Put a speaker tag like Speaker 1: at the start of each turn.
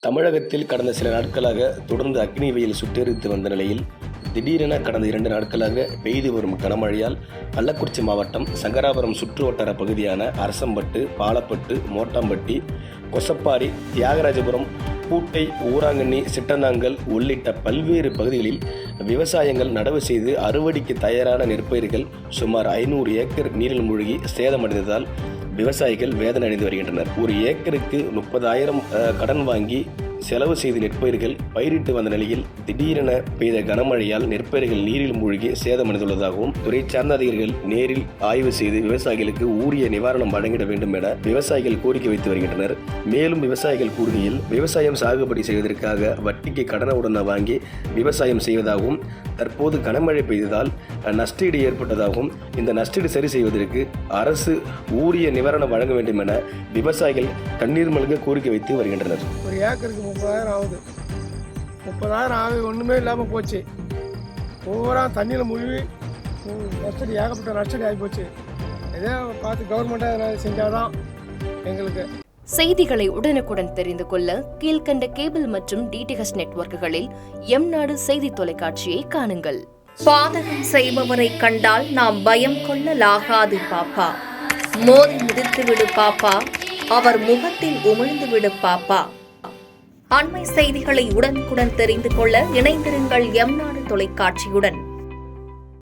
Speaker 1: தமிழகத்தில் கடந்த சில நாட்களாக தொடர்ந்து அக்னி வெயில் சுட்டெரித்து வந்த நிலையில் திடீரென கடந்த 2 நாட்களாக பெய்து வரும் கனமழையால் கள்ளக்குறிச்சி மாவட்டம் சங்கராபுரம் சுற்று வட்டார பகுதியான அரசம்பட்டு, பாலப்பட்டு, மோட்டாம்பட்டி, கொசப்பாரி, தியாகராஜபுரம், பூட்டை, ஊராங்கண்ணி, சிட்டனாங்கல் உள்ளிட்ட பல்வேறு பகுதிகளில் விவசாயங்கள் நடவு செய்து அறுவடைக்கு தயாரான நெற்பயிர்கள் சுமார் 500 ஏக்கர் நீரில் மூழ்கி சேதமடைந்ததால் விவசாயிகள் வேதனை அடைந்து வருகின்றனர். ஒரு ஏக்கருக்கு 30,000 கடன் வாங்கி செலவு செய்து நெற்பயிர்கள் பயிரிட்டு வந்த நிலையில் திடீரென பெய்த கனமழையால் நெற்பயிர்கள் நீரில் மூழ்கி சேதமடைந்துள்ளதாகவும் துறை சார்ந்த அதிகாரிகள் நேரில் ஆய்வு செய்து விவசாயிகளுக்கு உரிய நிவாரணம் வழங்கிட வேண்டும் என விவசாயிகள் கோரிக்கை வைத்து வருகின்றனர். மேலும் விவசாயிகள் கூறுகையில் விவசாயம் சாகுபடி செய்வதற்காக வட்டிக்கு கடனுடன் வாங்கி விவசாயம் செய்வதாகவும் தற்போது கனமழை பெய்ததால் நஷ்டஈடு ஏற்பட்டதாகவும் இந்த நஷ்டஈடு சரி செய்வதற்கு அரசு உரிய நிவாரணம் வழங்க வேண்டும் என விவசாயிகள் கண்ணீர் மல்க கோரிக்கை வைத்து வருகின்றனர்.
Speaker 2: ஒரு ஏக்கருக்கு 30,000 ஆகுது. 30,000 ஆகுது, ஒன்றுமே இல்லாமல் போச்சு. ஒவ்வொரு தண்ணியில் முழுவி நஷ்டடி ஏகப்பட்ட நஷ்டடி ஆகி போச்சு. இதே பார்த்து கவர்மெண்ட்டாக எதனால் செஞ்சாதான் எங்களுக்கு.
Speaker 3: செய்திகளை உடனுக்குடன் தெரிந்து கொள்ள கீழ்கண்ட கேபிள் மற்றும் டிடிஹெச் நெட்வொர்க்குகளில் எம்நாடு செய்தி தொலைக்காட்சியை காணுங்கள்.
Speaker 4: பாதகம் செய்பவரை கண்டால் நாம் பயம் கொள்ளலாகாது பாப்பா. மோதி மிதித்துவிடு பாப்பா, அவர் முகத்தில் உமிழ்ந்துவிடு பாப்பா. அண்மை செய்திகளை உடனுக்குடன் தெரிந்து கொள்ள இணைந்திருங்கள் எம்நாடு தொலைக்காட்சியுடன்.